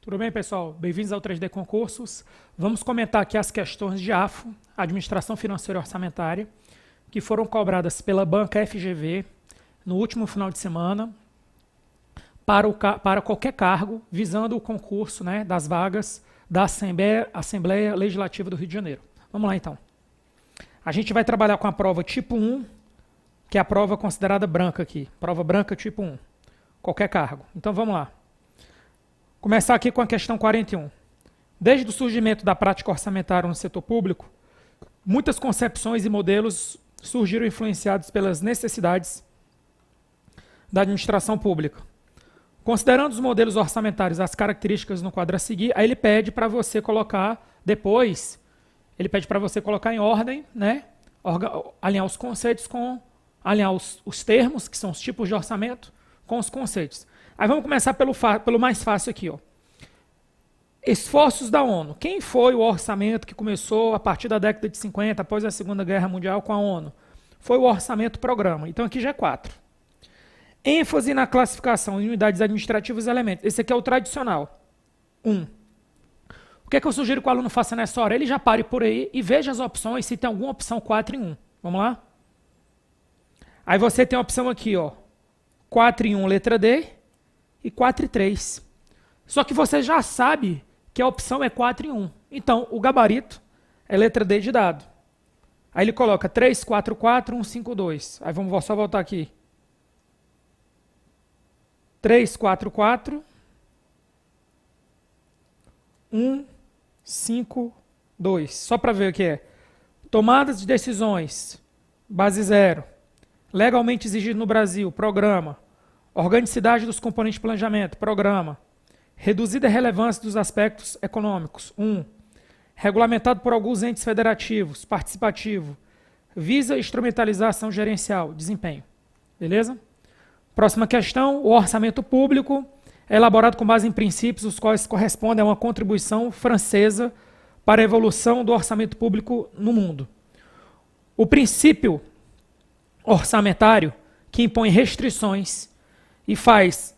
Tudo bem, pessoal? Bem-vindos ao 3D Concursos. Vamos comentar aqui as questões de AFO, Administração Financeira e Orçamentária, que foram cobradas pela banca FGV no último final de semana para qualquer cargo, visando o concurso, né, das vagas da Assembleia Legislativa do Rio de Janeiro. Vamos lá, então. A gente vai trabalhar com a prova tipo 1, que é a prova considerada branca aqui. Prova branca tipo 1. Qualquer cargo. Então, vamos lá. Começar aqui com a questão 41. Desde o surgimento da prática orçamentária no setor público, muitas concepções e modelos surgiram influenciados pelas necessidades da administração pública. Considerando os modelos orçamentários, as características no quadro a seguir, aí ele pede para você colocar depois, ele pede para você colocar em ordem, né, alinhar os conceitos alinhar os termos, que são os tipos de orçamento, com os conceitos. Aí vamos começar pelo mais fácil aqui, ó. Esforços da ONU. Quem foi o orçamento que começou a partir da década de 50, após a Segunda Guerra Mundial, com a ONU? Foi o orçamento programa. Então aqui já é 4. ênfase na classificação em unidades administrativas e elementos. Esse aqui é o tradicional. 1. O que é que eu sugiro que o aluno faça nessa hora? Ele já pare por aí e veja as opções, se tem alguma opção 4 em 1. Vamos lá? Aí você tem a opção aqui, ó, 4 em 1, letra D, e 4 em 3. Só que você já sabe que a opção é 4 em 1. Então, o gabarito é letra D de dado. Aí ele coloca 3, 4, 4, 1, 5, 2. Aí vamos só voltar aqui. 3, 4, 4, 1, 5, 2. Só para ver o que é. Tomadas de decisões, base 0. Legalmente exigido no Brasil, programa. Organicidade dos componentes de planejamento, programa. Reduzida relevância dos aspectos econômicos, 1. Regulamentado por alguns entes federativos, participativo. Visa instrumentalizar ação gerencial, desempenho. Beleza? Próxima questão, o orçamento público é elaborado com base em princípios, os quais correspondem a uma contribuição francesa para a evolução do orçamento público no mundo. O princípio orçamentário, que impõe restrições e faz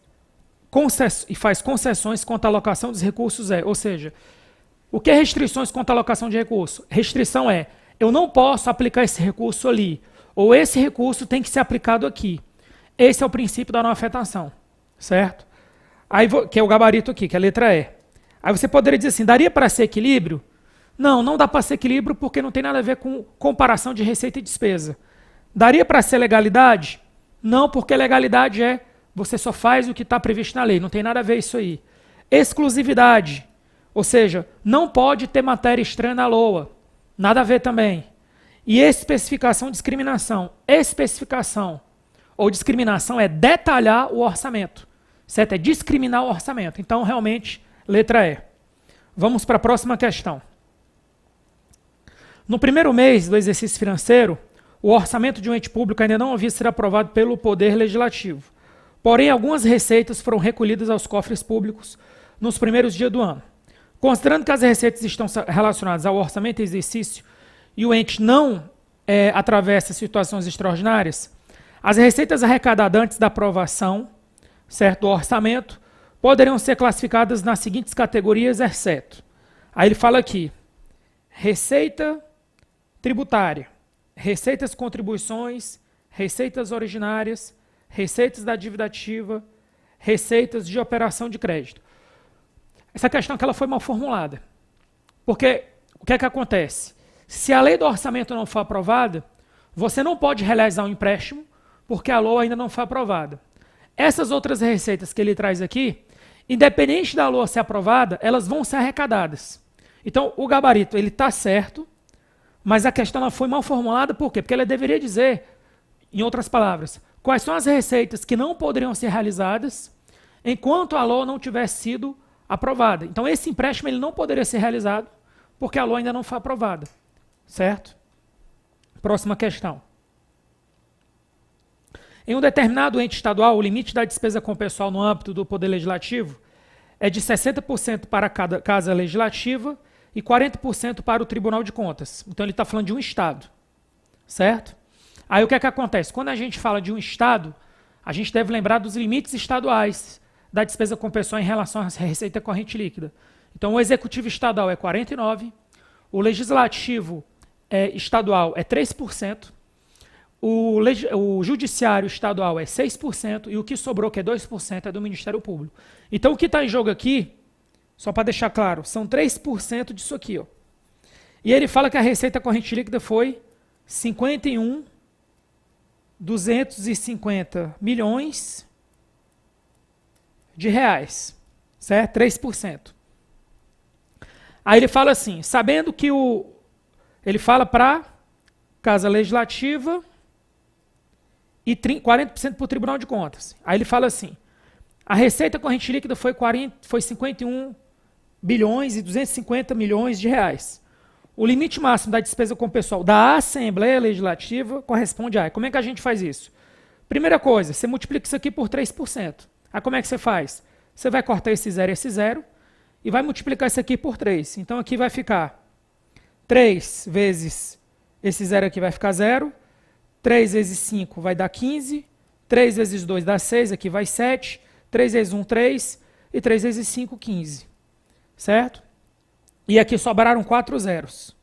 concessões quanto à alocação dos recursos ou seja, o que é restrições quanto à alocação de recursos? Restrição é, eu não posso aplicar esse recurso ali, ou esse recurso tem que ser aplicado aqui. Esse é o princípio da não afetação, certo? Aí, que é o gabarito aqui, que é a letra E. Aí você poderia dizer assim, daria para ser equilíbrio? Não, não dá para ser equilíbrio porque não tem nada a ver com comparação de receita e despesa. Daria para ser legalidade? Não, porque legalidade é você só faz o que está previsto na lei, não tem nada a ver isso aí. Exclusividade, ou seja, não pode ter matéria estranha na LOA, nada a ver também. E especificação, discriminação. Especificação ou discriminação é detalhar o orçamento, certo? É discriminar o orçamento. Então, realmente, letra E. Vamos para a próxima questão. No primeiro mês do exercício financeiro, o orçamento de um ente público ainda não havia sido aprovado pelo Poder Legislativo. Porém, algumas receitas foram recolhidas aos cofres públicos nos primeiros dias do ano. Considerando que as receitas estão relacionadas ao orçamento e exercício e o ente não atravessa situações extraordinárias, as receitas arrecadadas antes da aprovação, certo, do orçamento poderiam ser classificadas nas seguintes categorias, exceto. Aí ele fala aqui, receita tributária, receitas contribuições, receitas originárias, receitas da dívida ativa, receitas de operação de crédito. Essa questão que ela foi mal formulada. Porque o que é que acontece? Se a lei do orçamento não for aprovada, você não pode realizar um empréstimo porque a LOA ainda não foi aprovada. Essas outras receitas que ele traz aqui, independente da LOA ser aprovada, elas vão ser arrecadadas. Então, o gabarito ele está certo, mas a questão ela foi mal formulada, por quê? Porque ela deveria dizer, em outras palavras, quais são as receitas que não poderiam ser realizadas enquanto a LOA não tivesse sido aprovada. Então, esse empréstimo ele não poderia ser realizado porque a LOA ainda não foi aprovada. Certo? Próxima questão. Em um determinado ente estadual, o limite da despesa com pessoal no âmbito do Poder Legislativo é de 60% para cada Casa Legislativa e 40% para o Tribunal de Contas. Então, ele está falando de um estado. Certo? Aí, o que é que acontece? Quando a gente fala de um estado, a gente deve lembrar dos limites estaduais da despesa com pessoal em relação à receita corrente líquida. Então, o executivo estadual é 49%, o legislativo estadual é 3%, o judiciário estadual é 6% e o que sobrou, que é 2%, é do Ministério Público. Então, o que está em jogo aqui, só para deixar claro, são 3% disso aqui. Ó. E ele fala que a receita corrente líquida foi 51.250 milhões de reais, certo? 3%. Aí ele fala assim, sabendo que ele fala para Casa Legislativa e 40% para o Tribunal de Contas. Aí ele fala assim, a receita corrente líquida foi 51 bilhões e 250 milhões de reais. O limite máximo da despesa com o pessoal da Assembleia Legislativa corresponde a... Como é que a gente faz isso? Primeira coisa, você multiplica isso aqui por 3%. Aí como é que você faz? Você vai cortar esse 0 e esse 0 e vai multiplicar isso aqui por 3. Então aqui vai ficar 3 vezes esse 0 aqui vai ficar 0, 3 vezes 5 vai dar 15, 3 vezes 2 dá 6, aqui vai 7, 3 vezes 1, 3, e 3 vezes 5, 15. Certo? E aqui sobraram 4 zeros.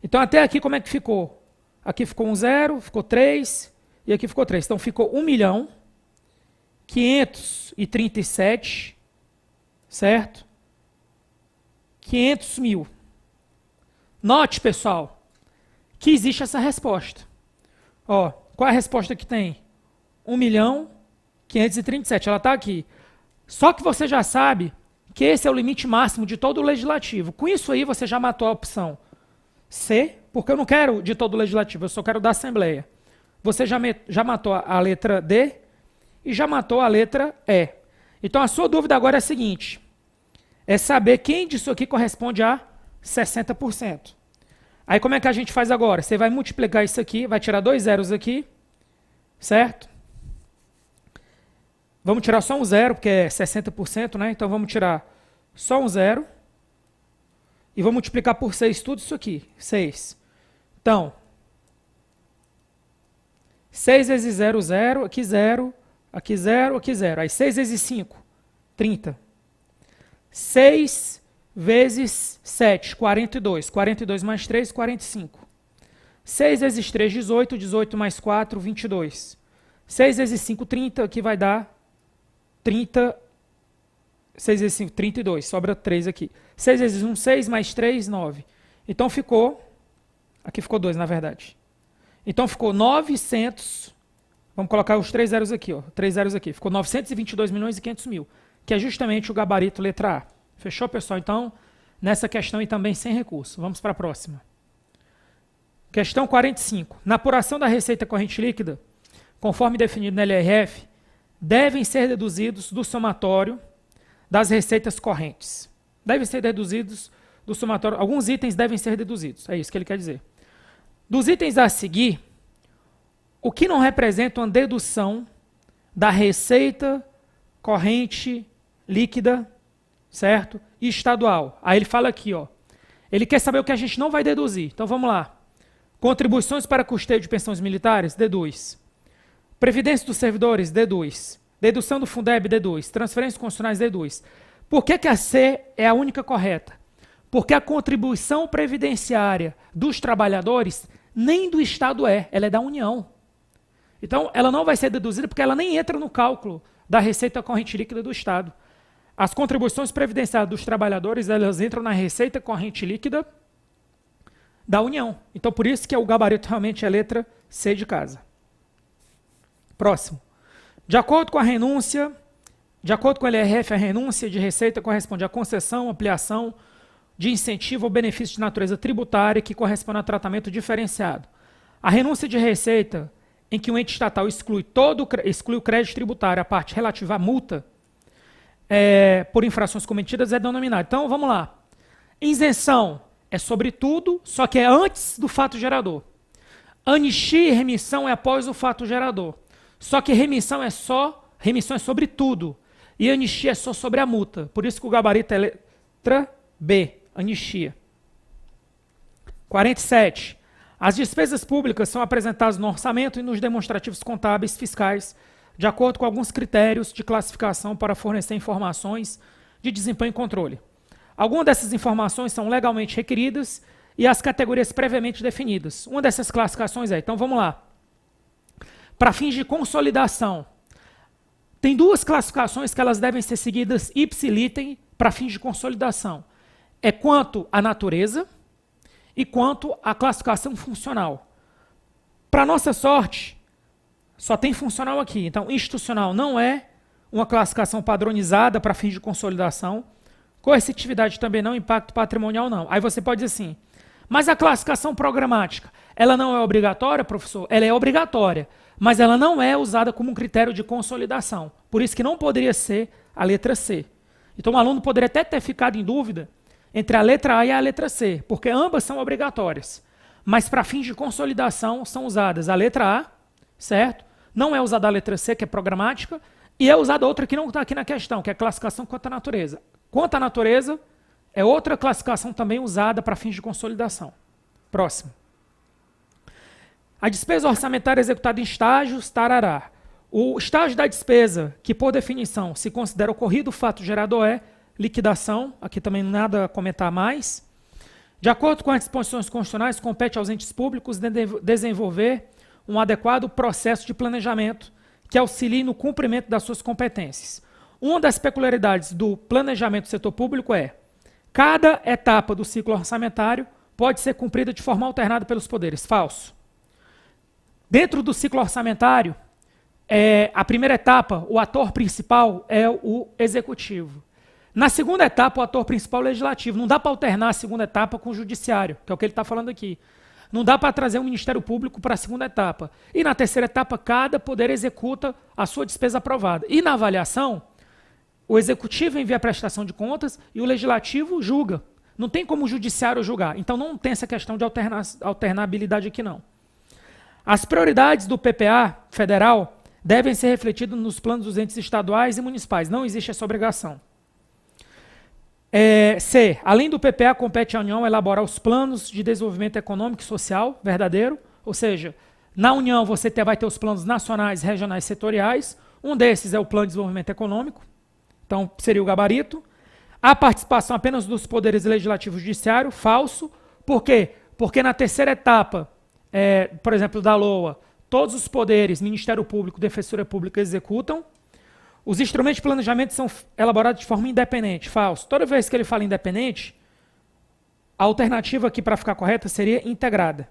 Então até aqui como é que ficou? Aqui ficou um 0, ficou 3, e aqui ficou 3. Então ficou 1.537.000, certo? 500 mil. Note, pessoal, que existe essa resposta. Ó, qual é a resposta que tem? 1.537.000, ela está aqui. Só que você já sabe que esse é o limite máximo de todo o legislativo. Com isso aí você já matou a opção C, porque eu não quero de todo o legislativo, eu só quero da Assembleia. Você já matou a letra D e já matou a letra E. Então a sua dúvida agora é a seguinte, é saber quem disso aqui corresponde a 60%. Aí como é que a gente faz agora? Você vai multiplicar isso aqui, vai tirar 2 zeros aqui, certo? Vamos tirar só um 0, porque é 60%, né? Então vamos tirar só um 0. E vou multiplicar por 6 tudo isso aqui, 6. Então, 6 vezes 0, 0, aqui 0, aqui 0, aqui 0. Aí 6 vezes 5, 30. 6 vezes 7, 42. 42 mais 3, 45. 6 vezes 3, 18. 18 mais 4, 22. 6 vezes 5, 30. Aqui vai dar 30. 6 vezes 5, 32. Sobra 3 aqui. 6 vezes 1, 6 mais 3, 9. Então ficou... Aqui ficou 2, na verdade. Então ficou 900... Vamos colocar os 3 zeros aqui, ó. 3 zeros aqui. Ficou 922 milhões e 500 mil. Que é justamente o gabarito letra A. Fechou, pessoal? Então, nessa questão e também sem recurso. Vamos para a próxima. Questão 45. Na apuração da receita corrente líquida, conforme definido na LRF, devem ser deduzidos do somatório das receitas correntes. Devem ser deduzidos do somatório. Alguns itens devem ser deduzidos. É isso que ele quer dizer. Dos itens a seguir, o que não representa uma dedução da receita corrente líquida, certo? E estadual. Aí ele fala aqui, ó. Ele quer saber o que a gente não vai deduzir. Então vamos lá. Contribuições para custeio de pensões militares, deduz. Previdência dos servidores, deduz. Dedução do Fundeb, deduz. Transferências constitucionais, deduz. Por que a C é a única correta? Porque a contribuição previdenciária dos trabalhadores nem do Estado ela é da União. Então, ela não vai ser deduzida porque ela nem entra no cálculo da receita corrente líquida do Estado. As contribuições previdenciárias dos trabalhadores, elas entram na receita corrente líquida da União. Então, por isso que o gabarito realmente é a letra C de casa. Próximo. De acordo com a renúncia, de acordo com o LRF, a renúncia de receita corresponde à concessão, ampliação de incentivo ou benefício de natureza tributária que corresponde a tratamento diferenciado. A renúncia de receita em que o ente estatal exclui o crédito tributário, a parte relativa à multa, por infrações cometidas, é denominada. Então, vamos lá. Isenção é sobre tudo, só que é antes do fato gerador. Anistia e remissão é após o fato gerador. Só que remissão é sobre tudo. E anistia é só sobre a multa. Por isso que o gabarito é letra B, anistia. 47. As despesas públicas são apresentadas no orçamento e nos demonstrativos contábeis fiscais de acordo com alguns critérios de classificação para fornecer informações de desempenho e controle. Algumas dessas informações são legalmente requeridas e as categorias previamente definidas. Uma dessas classificações então vamos lá. Para fins de consolidação, tem duas classificações que elas devem ser seguidas ipsilítem para fins de consolidação. É quanto à natureza e quanto à classificação funcional. Para nossa sorte, só tem funcional aqui. Então, institucional não é uma classificação padronizada para fins de consolidação. Coercitividade também não, impacto patrimonial não. Aí você pode dizer assim, mas a classificação programática, ela não é obrigatória, professor? Ela é obrigatória, mas ela não é usada como um critério de consolidação. Por isso que não poderia ser a letra C. Então, o aluno poderia até ter ficado em dúvida entre a letra A e a letra C, porque ambas são obrigatórias. Mas para fins de consolidação são usadas a letra A, certo? Não é usada a letra C, que é programática, e é usada outra que não está aqui na questão, que é a classificação quanto à natureza. Quanto à natureza, é outra classificação também usada para fins de consolidação. Próximo. A despesa orçamentária executada em estágios, tarará. O estágio da despesa, que por definição se considera ocorrido o fato gerador, é liquidação. Aqui também nada a comentar mais. De acordo com as disposições constitucionais, compete aos entes públicos desenvolver um adequado processo de planejamento que auxilie no cumprimento das suas competências. Uma das peculiaridades do planejamento do setor público é cada etapa do ciclo orçamentário pode ser cumprida de forma alternada pelos poderes. Falso. Dentro do ciclo orçamentário, a primeira etapa, o ator principal é o executivo. Na segunda etapa, o ator principal é o legislativo. Não dá para alternar a segunda etapa com o judiciário, que é o que ele está falando aqui. Não dá para trazer o Ministério Público para a segunda etapa. E na terceira etapa, cada poder executa a sua despesa aprovada. E na avaliação, o executivo envia a prestação de contas e o legislativo julga. Não tem como o judiciário julgar. Então não tem essa questão de alternabilidade aqui não. As prioridades do PPA federal devem ser refletidas nos planos dos entes estaduais e municipais. Não existe essa obrigação. C. Além do PPA, compete à União elaborar os planos de desenvolvimento econômico e social verdadeiro, ou seja, na União você vai ter os planos nacionais, regionais e setoriais. Um desses é o Plano de Desenvolvimento Econômico, então seria o gabarito. A participação apenas dos poderes legislativo e judiciário, falso. Por quê? Porque na terceira etapa, por exemplo, da LOA, todos os poderes, Ministério Público, Defensoria Pública executam. Os instrumentos de planejamento são elaborados de forma independente. Falso. Toda vez que ele fala independente, a alternativa aqui para ficar correta seria integrada.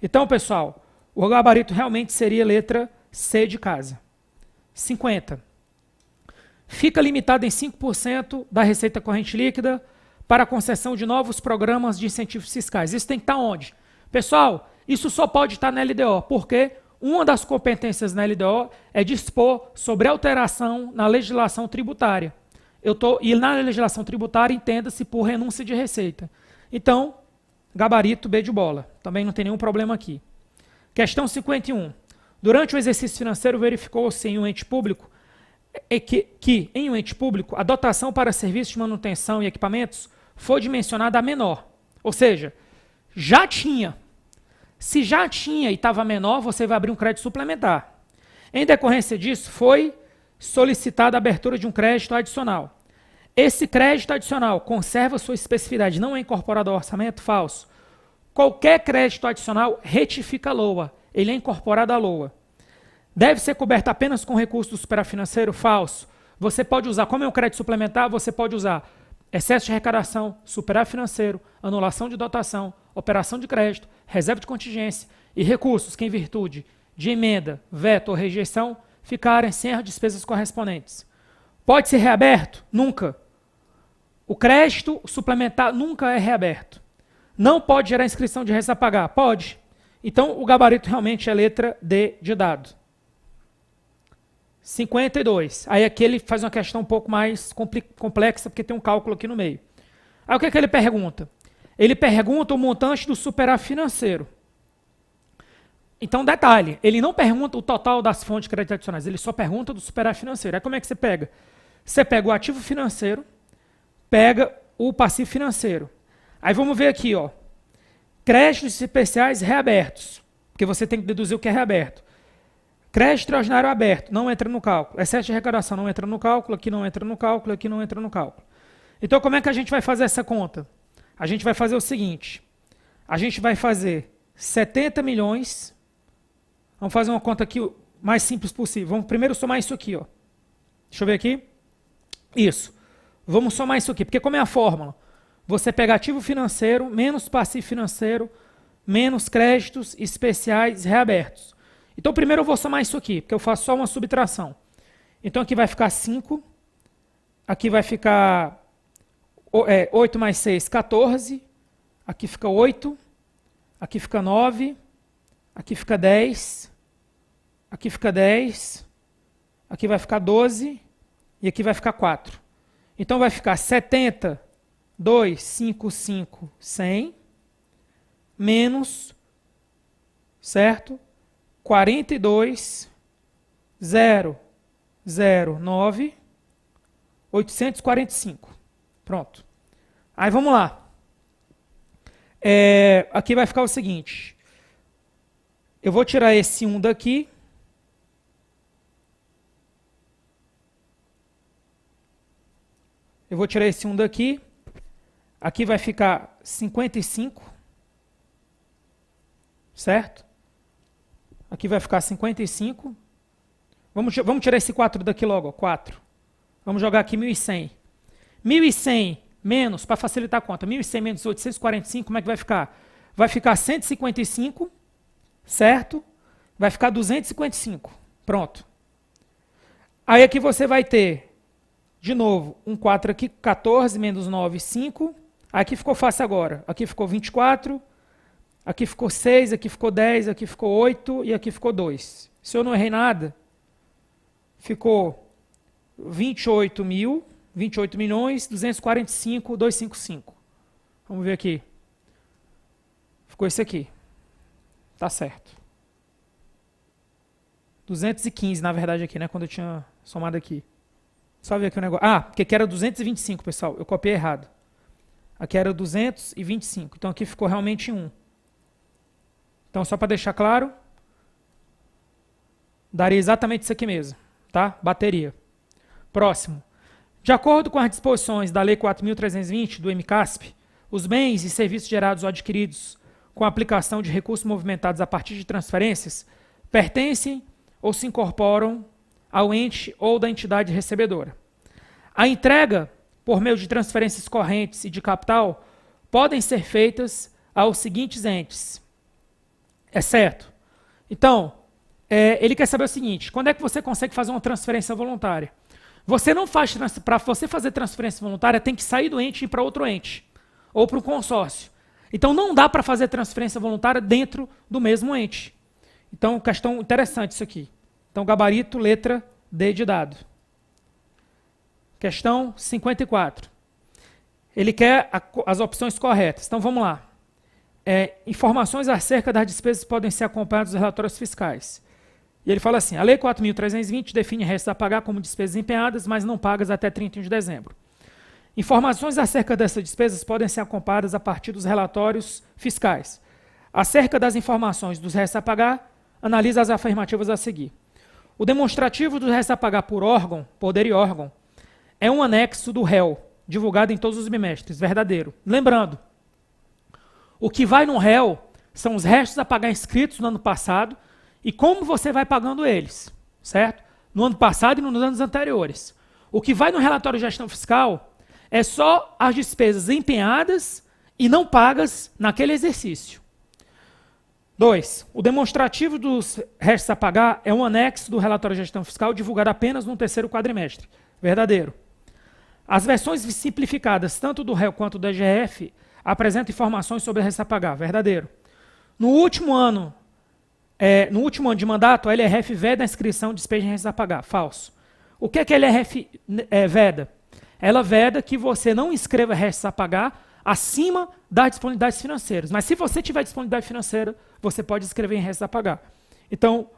Então, pessoal, o gabarito realmente seria letra C de casa. 50. Fica limitado em 5% da receita corrente líquida para a concessão de novos programas de incentivos fiscais. Isso tem que estar onde? Pessoal, isso só pode estar na LDO, porque uma das competências na LDO é dispor sobre alteração na legislação tributária. E na legislação tributária entenda-se por renúncia de receita. Então, gabarito B de bola. Também não tem nenhum problema aqui. Questão 51. Durante o exercício financeiro verificou-se em um ente público que em um ente público a dotação para serviços de manutenção e equipamentos foi dimensionada a menor. Ou seja, já tinha. Se já tinha e estava menor, você vai abrir um crédito suplementar. Em decorrência disso, foi solicitada a abertura de um crédito adicional. Esse crédito adicional conserva sua especificidade, não é incorporado ao orçamento? Falso. Qualquer crédito adicional retifica a LOA, ele é incorporado à LOA. Deve ser coberto apenas com recursos do superávit financeiro? Falso. Você pode usar, como é um crédito suplementar, você pode usar excesso de arrecadação, superávit financeiro, anulação de dotação, operação de crédito, reserva de contingência e recursos que, em virtude de emenda, veto ou rejeição, ficarem sem as despesas correspondentes. Pode ser reaberto? Nunca. O crédito suplementar nunca é reaberto. Não pode gerar inscrição de resta a pagar? Pode. Então, o gabarito realmente é letra D de dado. 52. Aí aqui ele faz uma questão um pouco mais complexa, porque tem um cálculo aqui no meio. Aí o que é que ele pergunta? Ele pergunta o montante do superávit financeiro. Então, detalhe, ele não pergunta o total das fontes de crédito adicionais, ele só pergunta do superávit financeiro. Aí como é que você pega? Você pega o ativo financeiro, pega o passivo financeiro. Aí vamos ver aqui, ó, créditos especiais reabertos, porque você tem que deduzir o que é reaberto. Crédito extraordinário aberto, não entra no cálculo. Excesso de arrecadação não entra no cálculo, aqui não entra no cálculo, aqui não entra no cálculo. Então, como é que a gente vai fazer essa conta? A gente vai fazer o seguinte. A gente vai fazer 70 milhões. Vamos fazer uma conta aqui o mais simples possível. Vamos primeiro somar isso aqui, ó. Deixa eu ver aqui. Isso. Vamos somar isso aqui, porque como é a fórmula? Você pega ativo financeiro, menos passivo financeiro, menos créditos especiais reabertos. Então, primeiro eu vou somar isso aqui, porque eu faço só uma subtração. Então, aqui vai ficar 5. Aqui vai ficar 8 mais 6, 14. Aqui fica 8. Aqui fica 9. Aqui fica 10. Aqui fica 10. Aqui vai ficar 12. E aqui vai ficar 4. Então, vai ficar 70, 2, 5, 5, 100. Menos, certo? 42, 0, 0, 9, 845. Pronto. Aí vamos lá. Aqui vai ficar o seguinte. Eu vou tirar esse 1 daqui. Eu vou tirar esse 1 daqui. Aqui vai ficar 55. Certo? Aqui vai ficar 55. Vamos tirar esse 4 daqui logo, ó, 4. Vamos jogar aqui 1.100. 1.100 menos, para facilitar a conta, 1.100 menos 845, como é que vai ficar? Vai ficar 155, certo? Vai ficar 255. Pronto. Aí aqui você vai ter, de novo, um 4 aqui, 14 menos 9, 5. Aqui ficou fácil agora. Aqui ficou 24. Aqui ficou 6, aqui ficou 10, aqui ficou 8 e aqui ficou 2. Se eu não errei nada, ficou 28 mil, 28 milhões, 245, 255. Vamos ver aqui. Ficou esse aqui. Tá certo. 215, na verdade, aqui, né? Quando eu tinha somado aqui. Só ver aqui o negócio. Ah, porque aqui era 225, pessoal. Eu copiei errado. Aqui era 225. Então aqui ficou realmente 1. Então, só para deixar claro, daria exatamente isso aqui mesmo, tá? Bateria. Próximo. De acordo com as disposições da Lei 4.320 do MCASP, os bens e serviços gerados ou adquiridos com a aplicação de recursos movimentados a partir de transferências pertencem ou se incorporam ao ente ou da entidade recebedora. A entrega, por meio de transferências correntes e de capital, podem ser feitas aos seguintes entes. É certo? Então, ele quer saber o seguinte, quando é que você consegue fazer uma transferência voluntária? Você não faz, para você fazer transferência voluntária, tem que sair do ente e ir para outro ente, ou para um consórcio. Então, não dá para fazer transferência voluntária dentro do mesmo ente. Então, questão interessante isso aqui. Então, gabarito, letra D de dado. Questão 54. Ele quer as opções corretas. Então, vamos lá. Informações acerca das despesas podem ser acompanhadas dos relatórios fiscais. E ele fala assim, a Lei 4.320 define restos a pagar como despesas empenhadas, mas não pagas até 31 de dezembro. Informações acerca dessas despesas podem ser acompanhadas a partir dos relatórios fiscais. Acerca das informações dos restos a pagar, analisa as afirmativas a seguir. O demonstrativo dos restos a pagar por órgão, poder e órgão, é um anexo do réu, divulgado em todos os bimestres, verdadeiro. Lembrando, o que vai no réu são os restos a pagar inscritos no ano passado e como você vai pagando eles, certo? No ano passado e nos anos anteriores. O que vai no relatório de gestão fiscal é só as despesas empenhadas e não pagas naquele exercício. 2. O demonstrativo dos restos a pagar é um anexo do relatório de gestão fiscal divulgado apenas no terceiro quadrimestre. Verdadeiro. As versões simplificadas, tanto do réu quanto do EGF, apresentam informações sobre restos a pagar. Verdadeiro. No último ano de mandato, a LRF veda a inscrição de despesa em restos a pagar. Falso. O que é que a LRF veda? Ela veda que você não inscreva restos a pagar acima das disponibilidades financeiras. Mas se você tiver disponibilidade financeira, você pode escrever em restos a pagar. Então,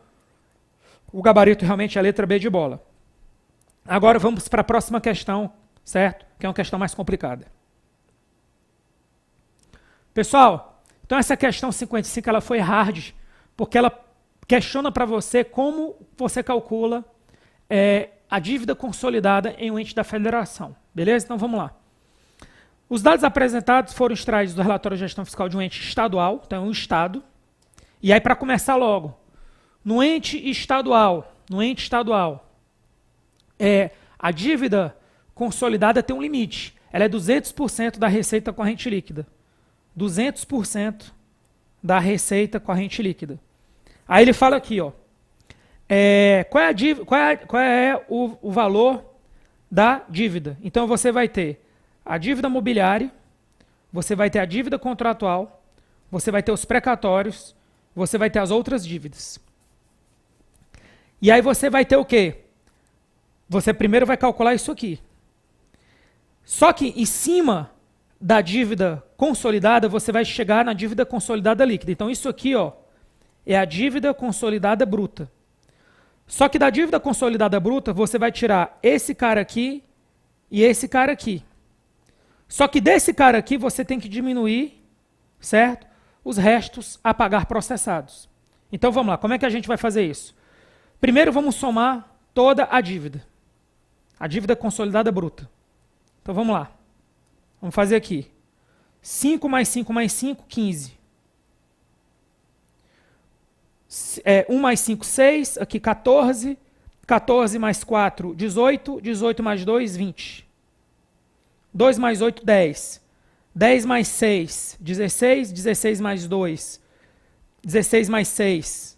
o gabarito realmente é a letra B de bola. Agora vamos para a próxima questão, certo? Que é uma questão mais complicada. Pessoal, então essa questão 55 ela foi hard, porque ela questiona para você como você calcula a dívida consolidada em um ente da federação. Beleza? Então vamos lá. Os dados apresentados foram extraídos do relatório de gestão fiscal de um ente estadual, então é um estado. E aí, para começar logo, no ente estadual, a dívida consolidada tem um limite. Ela é 200% da receita corrente líquida. 200% da receita corrente líquida. Aí ele fala aqui, ó, qual é o valor da dívida. Então você vai ter a dívida mobiliária, você vai ter a dívida contratual, você vai ter os precatórios, você vai ter as outras dívidas. E aí você vai ter o quê? Você primeiro vai calcular isso aqui. Só que em cima da dívida consolidada, você vai chegar na dívida consolidada líquida. Então isso aqui, ó, é a dívida consolidada bruta. Só que da dívida consolidada bruta, você vai tirar esse cara aqui e esse cara aqui. Só que desse cara aqui, você tem que diminuir, certo? Os restos a pagar processados. Então vamos lá, como é que a gente vai fazer isso? Primeiro vamos somar toda a dívida consolidada bruta. Então vamos lá, vamos fazer aqui. 5 mais 5 mais 5, 15. 1 mais 5, 6, aqui 14. 14 mais 4, 18. 18 mais 2, 20. 2 mais 8, 10. 10 mais 6, 16. 16 mais 2, 16 mais 6.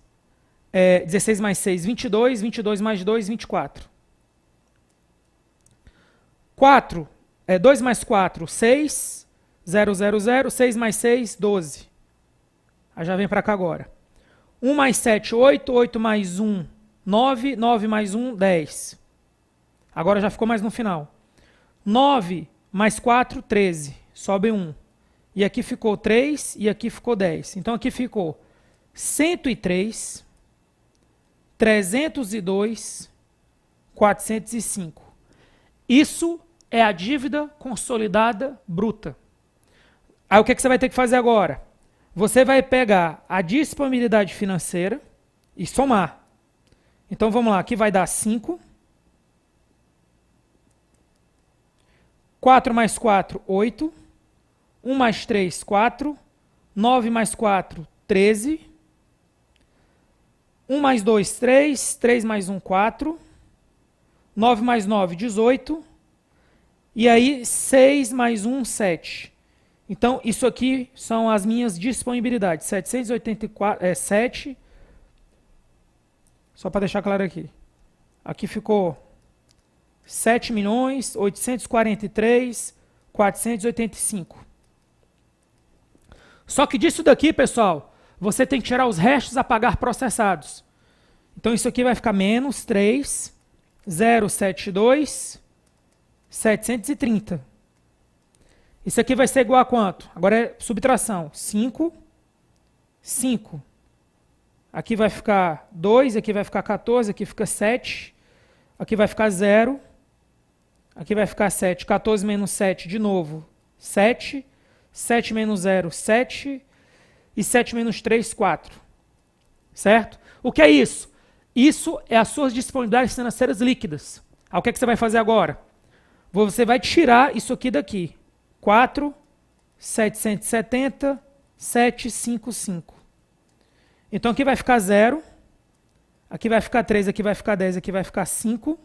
16 mais 6, 22. 22 mais 2, 24. 2 mais 4, 6. 0, 0, 0. 6 mais 6, 12. Aí já vem para cá agora. 1 mais 7, 8. 8 mais 1, 9. 9 mais 1, 10. Agora já ficou mais no final. 9 mais 4, 13. Sobe 1. E aqui ficou 3 e aqui ficou 10. Então aqui ficou 103, 302, 405. Isso é a dívida consolidada bruta. Aí o que você vai ter que fazer agora? Você vai pegar a disponibilidade financeira e somar. Então vamos lá, aqui vai dar 5. 4 mais 4, 8. 1 mais 3, 4. 9 mais 4, 13. 1 mais 2, 3. 3 mais 1, 4. 9 mais 9, 18. E aí, 6 mais 1, 7. Então, isso aqui são as minhas disponibilidades. 7 só para deixar claro aqui. Aqui ficou 7.843.485. Só que disso daqui, pessoal, você tem que tirar os restos a pagar processados. Então, isso aqui vai ficar menos 3.072.730. Isso aqui vai ser igual a quanto? Agora é subtração. 5. Aqui vai ficar 2, aqui vai ficar 14, aqui fica 7. Aqui vai ficar 0. Aqui vai ficar 7. 14 menos 7, de novo, 7. 7 menos 0, 7. E 7 menos 3, 4. Certo? O que é isso? Isso é as suas disponibilidades financeiras líquidas. Aí o que é que você vai fazer agora? Você vai tirar isso aqui daqui. 4.770.755. Então aqui vai ficar 0. Aqui vai ficar 3, aqui vai ficar 10, aqui vai ficar 5.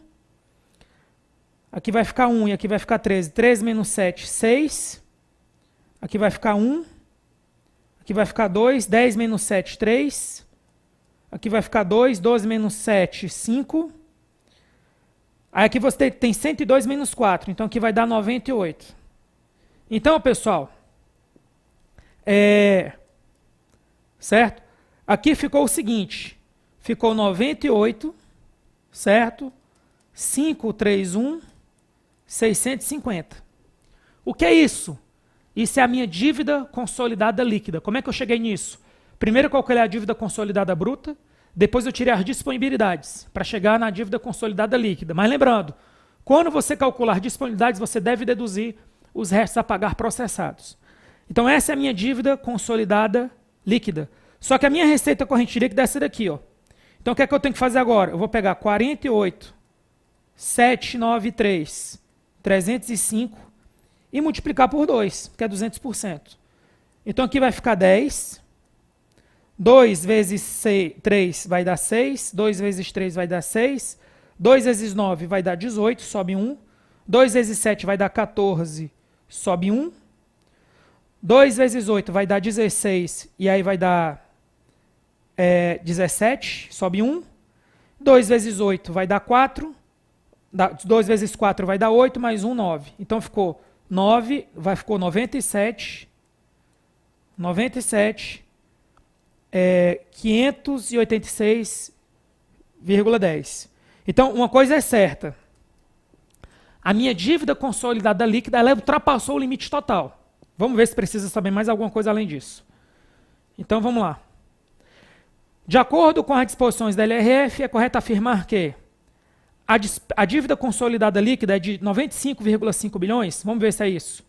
Aqui vai ficar 1 e aqui vai ficar 13. 13 menos 7, 6. Aqui vai ficar 1. Aqui vai ficar 2. 10 menos 7, 3. Aqui vai ficar 2. 12 menos 7, 5. Aí aqui você tem 102 menos 4. Então aqui vai dar 98. Então, pessoal, certo? Aqui ficou o seguinte. Ficou 98, certo? 531, 650. O que é isso? Isso é a minha dívida consolidada líquida. Como é que eu cheguei nisso? Primeiro eu calculei a dívida consolidada bruta, depois eu tirei as disponibilidades para chegar na dívida consolidada líquida. Mas lembrando, quando você calcular disponibilidades, você deve deduzir os restos a pagar processados. Então essa é a minha dívida consolidada líquida. Só que a minha receita corrente líquida é essa daqui, ó. Então, o que é que eu tenho que fazer agora? Eu vou pegar 48,793, 305 e multiplicar por 2, que é 200%. Então, aqui vai ficar 10. 2 vezes 3 vai dar 6. 2 vezes 3 vai dar 6. 2 vezes 9 vai dar 18, sobe 1. 2 vezes 7 vai dar 14, sobe 1. 2 vezes 8 vai dar 16, e aí vai dar 17, sobe 1. 2 vezes 8 vai dar 4. 2 vezes 4 vai dar 8, mais 1, 9. Então ficou 9, ficou 97, 586,10. Então, uma coisa é certa. A minha dívida consolidada líquida, ela ultrapassou o limite total. Vamos ver se precisa saber mais alguma coisa além disso. Então, vamos lá. De acordo com as disposições da LRF, é correto afirmar que a dívida consolidada líquida é de 95,5 bilhões? Vamos ver se é isso.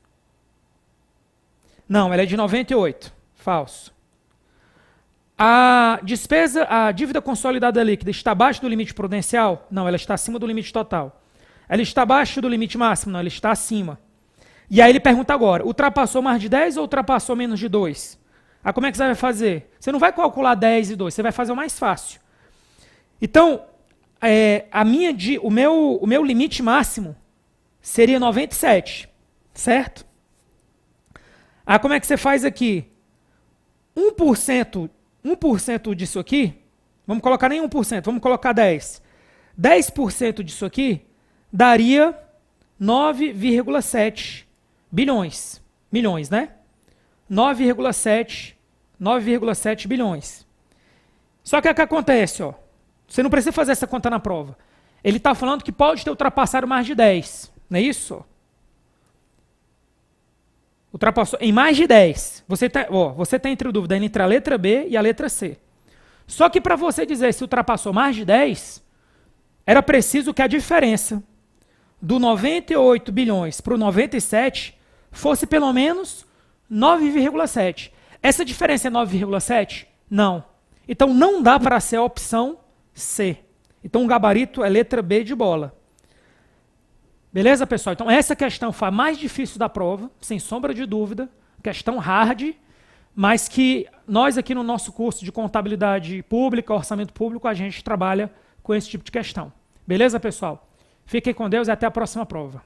Não, ela é de 98. Falso. A dívida consolidada líquida está abaixo do limite prudencial? Não, ela está acima do limite total. Ela está abaixo do limite máximo? Não, ela está acima. E aí ele pergunta agora, ultrapassou mais de 10 ou ultrapassou menos de 2? Aí como é que você vai fazer? Você não vai calcular 10 e 2, você vai fazer o mais fácil. Então, o meu limite máximo seria 97, certo? Aí como é que você faz aqui? 1% disso aqui, vamos colocar nem 1%, vamos colocar 10. 10% disso aqui daria 9,7 bilhões. Milhões, né? 9,7 bilhões. Só que o que acontece, ó? Você não precisa fazer essa conta na prova. Ele está falando que pode ter ultrapassado mais de 10. Não é isso? Ultrapassou em mais de 10. Você está entre dúvida entre a letra B e a letra C. Só que para você dizer se ultrapassou mais de 10, era preciso que a diferença do 98 bilhões para o 97 fosse pelo menos 9,7. Essa diferença é 9,7? Não. Então não dá para ser a opção C. Então o gabarito é letra B de bola. Beleza, pessoal? Então essa questão foi a mais difícil da prova, sem sombra de dúvida, questão hard, mas que nós aqui no nosso curso de contabilidade pública, orçamento público, a gente trabalha com esse tipo de questão. Beleza, pessoal? Fiquem com Deus e até a próxima prova.